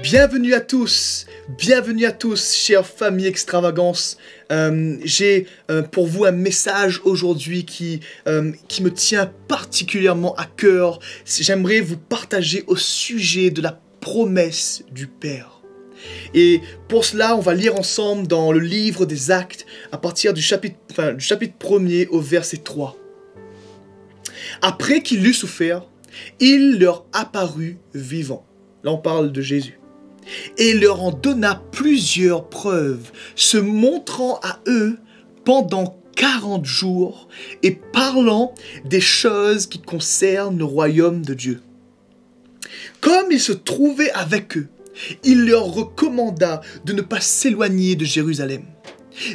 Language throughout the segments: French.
Bienvenue à tous, chère famille Extravagance. J'ai pour vous un message aujourd'hui qui me tient particulièrement à cœur. J'aimerais vous partager au sujet de la promesse du Père. Et pour cela, on va lire ensemble dans le livre des Actes, à partir du chapitre 1er au verset 3. Après qu'il eut souffert, il leur apparut vivant. Là, on parle de Jésus. Et leur en donna plusieurs preuves, se montrant à eux pendant 40 jours et parlant des choses qui concernent le royaume de Dieu. Comme il se trouvait avec eux, il leur recommanda de ne pas s'éloigner de Jérusalem,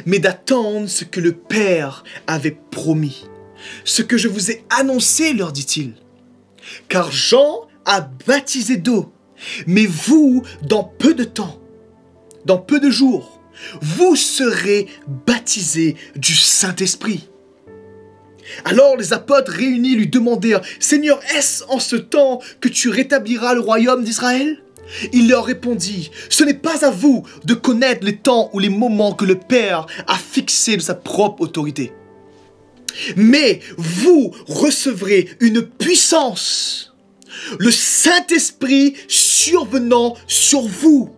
mais d'attendre ce que le Père avait promis. Ce que je vous ai annoncé, leur dit-il. Car Jean a baptisé d'eau, mais vous, dans peu de temps, dans peu de jours, vous serez baptisés du Saint-Esprit. Alors les apôtres réunis lui demandèrent, « Seigneur, est-ce en ce temps que tu rétabliras le royaume d'Israël ?» Il leur répondit, « Ce n'est pas à vous de connaître les temps ou les moments que le Père a fixés de sa propre autorité. Mais vous recevrez une puissance, le Saint-Esprit survenant sur vous,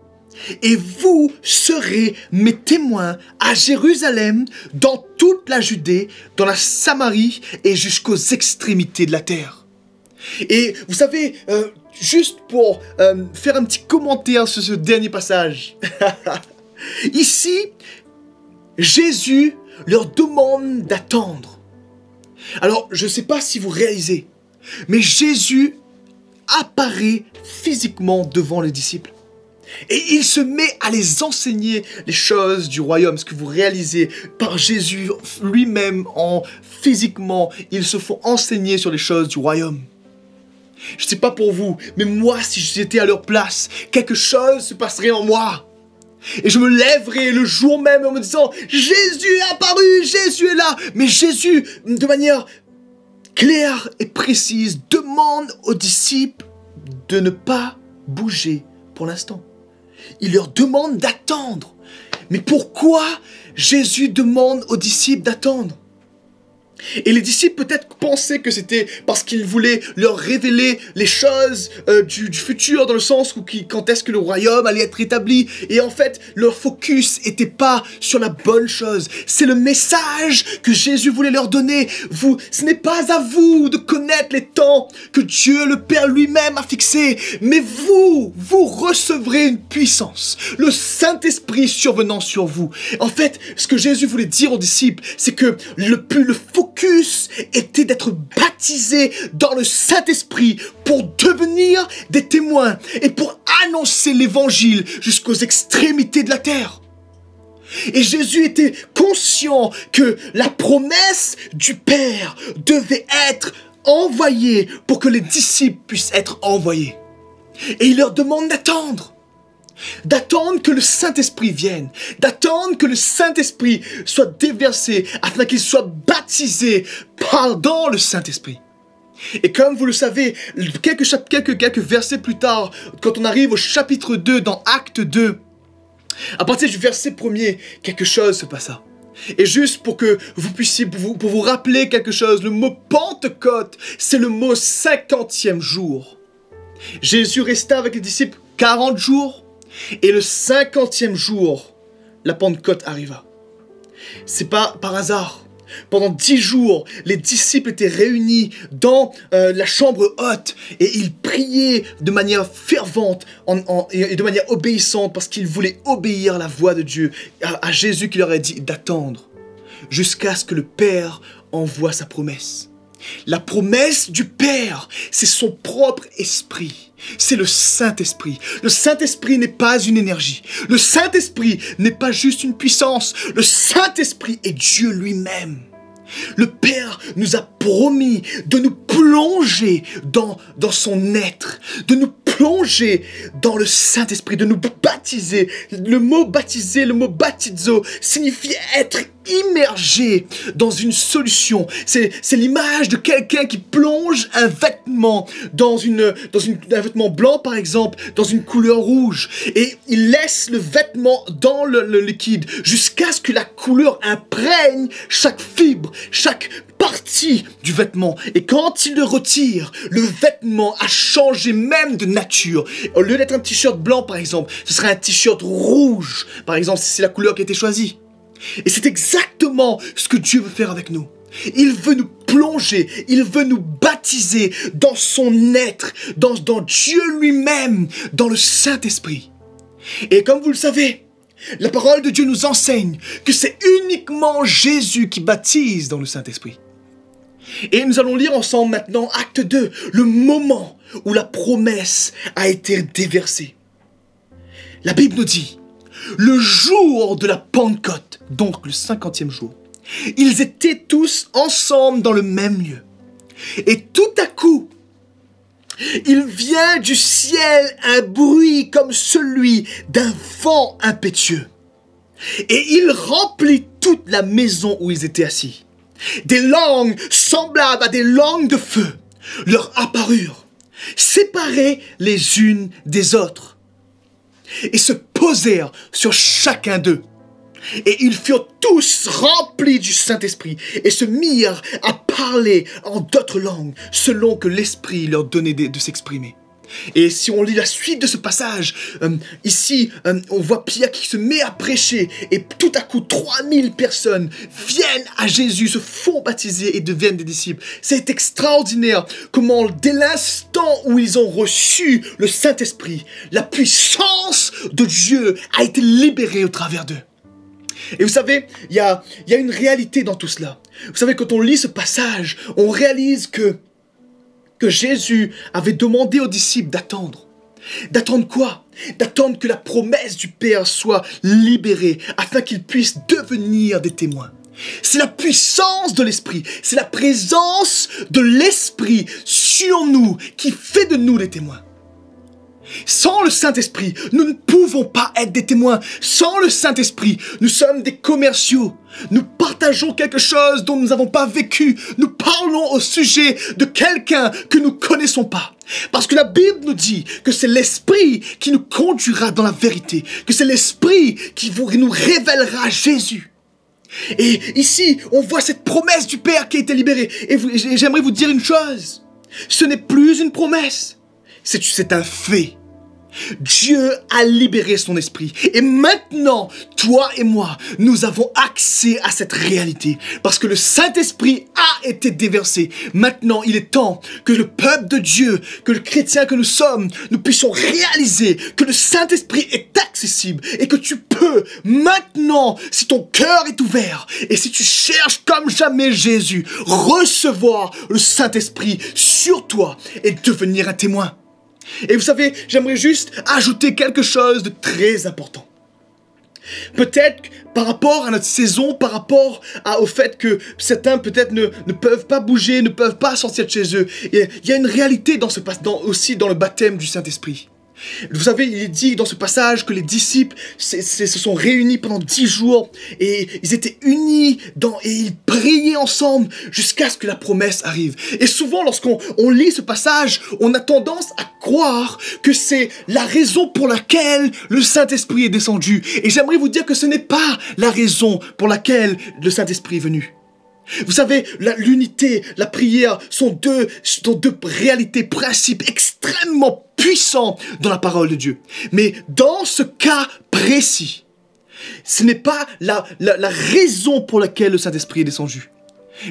et vous serez mes témoins à Jérusalem, dans toute la Judée, dans la Samarie et jusqu'aux extrémités de la terre. » Et vous savez, juste pour faire un petit commentaire sur ce dernier passage, ici, Jésus leur demande d'attendre. Alors, je ne sais pas si vous réalisez, mais Jésus apparaît physiquement devant les disciples. Et il se met à les enseigner les choses du royaume. Ce que vous réalisez par Jésus lui-même, physiquement, ils se font enseigner sur les choses du royaume. Je ne sais pas pour vous, mais moi, si j'étais à leur place, quelque chose se passerait en moi. Et je me lèverais le jour même en me disant, Jésus est apparu, Jésus est là. Mais Jésus, de manière claire et précise, demande aux disciples de ne pas bouger pour l'instant. Il leur demande d'attendre. Mais pourquoi Jésus demande aux disciples d'attendre? Et les disciples peut-être pensaient que c'était parce qu'il voulait leur révéler les choses du futur, dans le sens où quand est-ce que le royaume allait être établi. Et en fait, leur focus n'était pas sur la bonne chose. C'est le message que Jésus voulait leur donner. Ce n'est pas à vous de connaître les temps que Dieu le Père lui-même a fixés, mais vous recevrez une puissance, le Saint-Esprit survenant sur vous. En fait, ce que Jésus voulait dire aux disciples, c'est que le focus était d'être baptisé dans le Saint-Esprit pour devenir des témoins et pour annoncer l'évangile jusqu'aux extrémités de la terre. Et Jésus était conscient que la promesse du Père devait être envoyée pour que les disciples puissent être envoyés. Et il leur demande d'attendre. D'attendre que le Saint-Esprit vienne, d'attendre que le Saint-Esprit soit déversé afin qu'il soit baptisé dans le Saint-Esprit. Et comme vous le savez, quelques versets plus tard, quand on arrive au chapitre 2 dans Acte 2, à partir du verset 1er, quelque chose se passa. Et juste pour que vous puissiez, pour vous rappeler quelque chose, le mot Pentecôte, c'est le mot 50e jour. Jésus resta avec les disciples 40 jours. Et le 50e jour, la Pentecôte arriva. C'est pas par hasard. Pendant 10 jours, les disciples étaient réunis dans la chambre haute et ils priaient de manière fervente et de manière obéissante parce qu'ils voulaient obéir à la voix de Dieu, à Jésus qui leur a dit d'attendre jusqu'à ce que le Père envoie sa promesse. La promesse du Père, c'est son propre esprit. C'est le Saint-Esprit. Le Saint-Esprit n'est pas une énergie. Le Saint-Esprit n'est pas juste une puissance. Le Saint-Esprit est Dieu lui-même. Le Père nous a promis de nous plonger dans son être, de nous plonger dans le Saint-Esprit, de nous baptiser. Le mot baptiser, le mot baptizo, signifie être immergé dans une solution. C'est l'image de quelqu'un qui plonge un vêtement dans un vêtement blanc par exemple, dans une couleur rouge. Et il laisse le vêtement dans le liquide jusqu'à ce que la couleur imprègne chaque fibre, chaque partie du vêtement. Et quand il le retire, le vêtement a changé même de nature. Au lieu d'être un t-shirt blanc par exemple, ce serait un t-shirt rouge par exemple si c'est la couleur qui a été choisie. Et c'est exactement ce que Dieu veut faire avec nous. Il veut nous plonger, il veut nous baptiser dans son être, dans Dieu lui-même, dans le Saint-Esprit. Et comme vous le savez, la parole de Dieu nous enseigne que c'est uniquement Jésus qui baptise dans le Saint-Esprit. Et nous allons lire ensemble maintenant acte 2, le moment où la promesse a été déversée. La Bible nous dit: le jour de la Pentecôte, donc le 50e jour, ils étaient tous ensemble dans le même lieu. Et tout à coup, il vient du ciel un bruit comme celui d'un vent impétueux. Et il remplit toute la maison où ils étaient assis. Des langues semblables à des langues de feu leur apparurent, séparées les unes des autres, et se posèrent sur chacun d'eux. Et ils furent tous remplis du Saint-Esprit et se mirent à parler en d'autres langues selon que l'Esprit leur donnait de s'exprimer. Et si on lit la suite de ce passage, ici, on voit Pierre qui se met à prêcher et tout à coup 3000 personnes viennent à Jésus, se font baptiser et deviennent des disciples. C'est extraordinaire comment dès l'instant où ils ont reçu le Saint-Esprit, la puissance de Dieu a été libérée au travers d'eux. Et vous savez, il y a une réalité dans tout cela. Vous savez, quand on lit ce passage, on réalise que Jésus avait demandé aux disciples d'attendre. D'attendre quoi? D'attendre que la promesse du Père soit libérée afin qu'ils puissent devenir des témoins. C'est la puissance de l'Esprit, c'est la présence de l'Esprit sur nous qui fait de nous des témoins. Sans le Saint-Esprit, nous ne pouvons pas être des témoins. Sans le Saint-Esprit, nous sommes des commerciaux. Nous partageons quelque chose dont nous n'avons pas vécu. Nous parlons au sujet de quelqu'un que nous ne connaissons pas. Parce que la Bible nous dit que c'est l'Esprit qui nous conduira dans la vérité. Que c'est l'Esprit qui nous révélera Jésus. Et ici, on voit cette promesse du Père qui a été libérée. Et j'aimerais vous dire une chose. Ce n'est plus une promesse. C'est un fait. Dieu a libéré son esprit. Et maintenant, toi et moi, nous avons accès à cette réalité. Parce que le Saint-Esprit a été déversé. Maintenant, il est temps que le peuple de Dieu, que le chrétien que nous sommes, nous puissions réaliser que le Saint-Esprit est accessible. Et que tu peux, maintenant, si ton cœur est ouvert, et si tu cherches comme jamais Jésus, recevoir le Saint-Esprit sur toi et devenir un témoin. Et vous savez, j'aimerais juste ajouter quelque chose de très important. Peut-être par rapport à notre saison, par rapport au fait que certains peut-être ne peuvent pas bouger, ne peuvent pas sortir de chez eux. Il y a une réalité aussi dans le baptême du Saint-Esprit. Vous savez, il est dit dans ce passage que les disciples se sont réunis pendant 10 jours et ils étaient unis et ils priaient ensemble jusqu'à ce que la promesse arrive. Et souvent, lorsqu'on lit ce passage, on a tendance à croire que c'est la raison pour laquelle le Saint-Esprit est descendu. Et j'aimerais vous dire que ce n'est pas la raison pour laquelle le Saint-Esprit est venu. Vous savez, l'unité, la prière sont deux réalités, principes extrêmement puissants dans la parole de Dieu. Mais dans ce cas précis, ce n'est pas la raison pour laquelle le Saint-Esprit est descendu.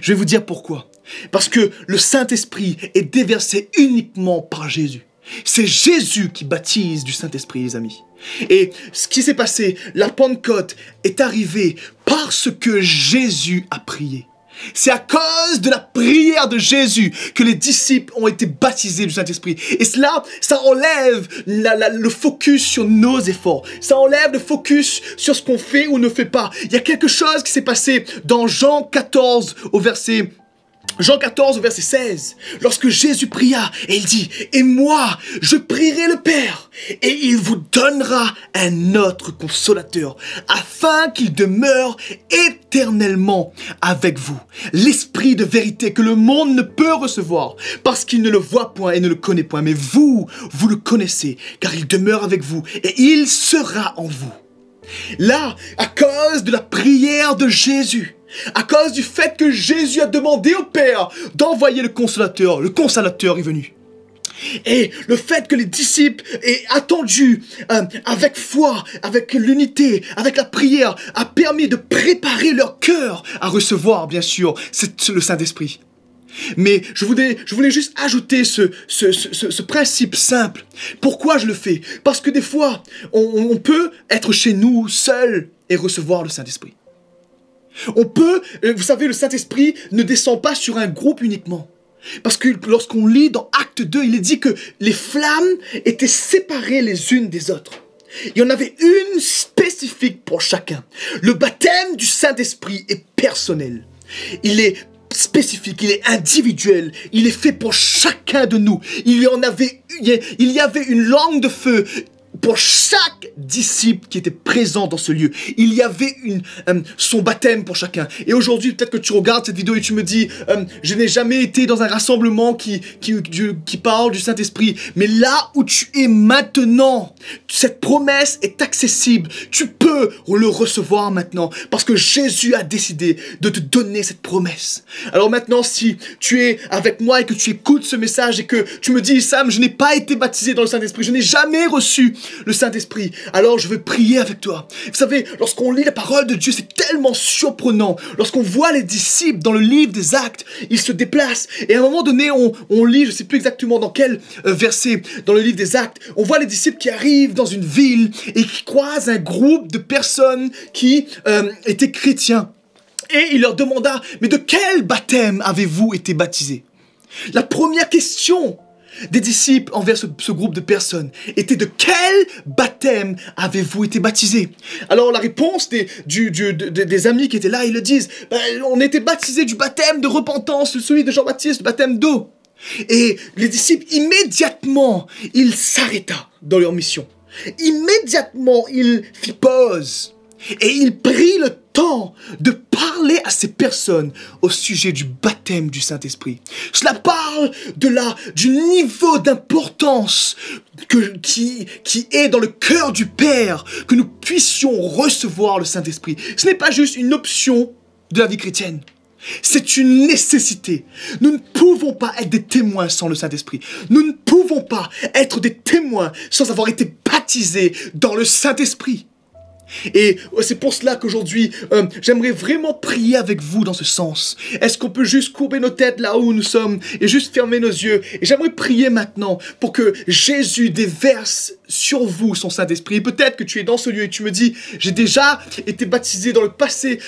Je vais vous dire pourquoi. Parce que le Saint-Esprit est déversé uniquement par Jésus. C'est Jésus qui baptise du Saint-Esprit, les amis. Et ce qui s'est passé, la Pentecôte est arrivée parce que Jésus a prié. C'est à cause de la prière de Jésus que les disciples ont été baptisés du Saint-Esprit. Et cela, ça enlève le focus sur nos efforts. Ça enlève le focus sur ce qu'on fait ou ne fait pas. Il y a quelque chose qui s'est passé dans Jean 14 au verset Jean 14, verset 16, lorsque Jésus pria, et il dit, « Et moi, je prierai le Père, et il vous donnera un autre consolateur, afin qu'il demeure éternellement avec vous. L'Esprit de vérité que le monde ne peut recevoir, parce qu'il ne le voit point et ne le connaît point. Mais vous, vous le connaissez, car il demeure avec vous, et il sera en vous. » Là, à cause de la prière de Jésus, à cause du fait que Jésus a demandé au Père d'envoyer le consolateur est venu. Et le fait que les disciples aient attendu avec foi, avec l'unité, avec la prière, a permis de préparer leur cœur à recevoir, bien sûr, le Saint-Esprit. Mais je voulais juste ajouter ce principe simple. Pourquoi je le fais? Parce que des fois, on peut être chez nous seul et recevoir le Saint-Esprit. On peut, vous savez, le Saint-Esprit ne descend pas sur un groupe uniquement. Parce que lorsqu'on lit dans Acte 2, il est dit que les flammes étaient séparées les unes des autres. Il y en avait une spécifique pour chacun. Le baptême du Saint-Esprit est personnel. Il est spécifique, il est individuel, il est fait pour chacun de nous. Il y avait une langue de feu pour chaque disciple qui était présent dans ce lieu. Il y avait son baptême pour chacun. Et aujourd'hui, peut-être que tu regardes cette vidéo et tu me dis, je n'ai jamais été dans un rassemblement qui parle du Saint-Esprit. Mais là où tu es maintenant, cette promesse est accessible. Tu peux le recevoir maintenant parce que Jésus a décidé de te donner cette promesse. Alors maintenant, si tu es avec moi et que tu écoutes ce message et que tu me dis, Sam, je n'ai pas été baptisé dans le Saint-Esprit, je n'ai jamais reçu le Saint-Esprit, alors je veux prier avec toi. Vous savez, lorsqu'on lit la parole de Dieu, c'est tellement surprenant. Lorsqu'on voit les disciples dans le livre des Actes, ils se déplacent. Et à un moment donné, on lit, je ne sais plus exactement dans quel verset dans le livre des Actes, on voit les disciples qui arrivent dans une ville et qui croisent un groupe de personnes qui étaient chrétiens. Et il leur demanda, mais de quel baptême avez-vous été baptisés? La première question des disciples envers ce groupe de personnes était, de quel baptême avez-vous été baptisés? Alors la réponse des amis qui étaient là, ils le disent, on était baptisés du baptême de repentance, celui de Jean-Baptiste, le baptême d'eau. Et les disciples, immédiatement, ils s'arrêta dans leur mission. Immédiatement, il fit pause et il prit le temps de parler à ces personnes au sujet du baptême du Saint-Esprit. Cela parle du niveau d'importance qui est dans le cœur du Père, que nous puissions recevoir le Saint-Esprit. Ce n'est pas juste une option de la vie chrétienne. C'est une nécessité. Nous ne pouvons pas être des témoins sans le Saint-Esprit. Nous ne pouvons pas être des témoins sans avoir été baptisés dans le Saint-Esprit. Et c'est pour cela qu'aujourd'hui, j'aimerais vraiment prier avec vous dans ce sens. Est-ce qu'on peut juste courber nos têtes là où nous sommes et juste fermer nos yeux? Et j'aimerais prier maintenant pour que Jésus déverse sur vous son Saint-Esprit. Peut-être que tu es dans ce lieu et tu me dis, j'ai déjà été baptisé dans le passé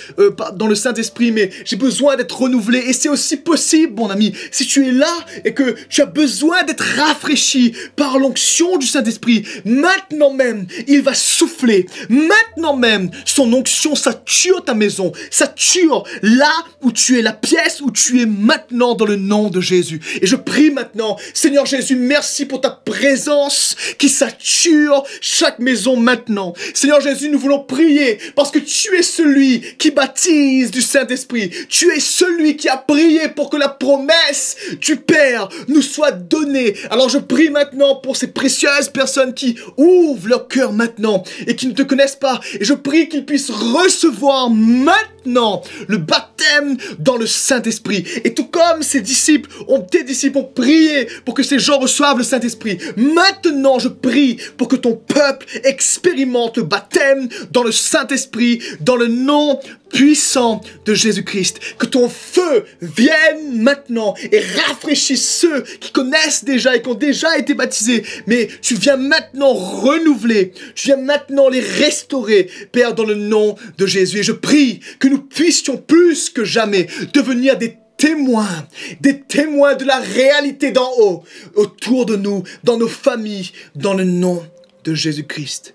dans le Saint-Esprit, mais j'ai besoin d'être renouvelé. Et c'est aussi possible, mon ami, si tu es là et que tu as besoin d'être rafraîchi par l'onction du Saint-Esprit, maintenant même, il va souffler. Maintenant même, son onction sature ta maison, sature là où tu es, la pièce où tu es maintenant, dans le nom de Jésus. Et je prie maintenant, Seigneur Jésus, merci pour ta présence qui sature chaque maison maintenant. Seigneur Jésus, nous voulons prier parce que tu es celui qui baptise du Saint-Esprit. Tu es celui qui a prié pour que la promesse du Père nous soit donnée. Alors je prie maintenant pour ces précieuses personnes qui ouvrent leur cœur maintenant et qui ne te connaissent pas. Et je prie qu'ils puissent recevoir maintenant le baptême dans le Saint-Esprit. Et tout comme tes disciples ont prié pour que ces gens reçoivent le Saint-Esprit, maintenant je prie pour que ton peuple expérimente le baptême dans le Saint-Esprit, dans le nom puissant de Jésus-Christ. Que ton feu vienne maintenant et rafraîchisse ceux qui connaissent déjà et qui ont déjà été baptisés. Mais tu viens maintenant renouveler, tu viens maintenant les restaurer, Père, dans le nom de Jésus. Et je prie que nous puissions plus que jamais devenir des témoins de la réalité d'en haut, autour de nous, dans nos familles, dans le nom de Jésus-Christ.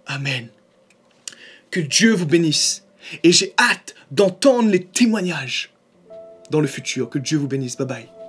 Amen. Que Dieu vous bénisse. Et j'ai hâte d'entendre les témoignages dans le futur. Que Dieu vous bénisse. Bye bye.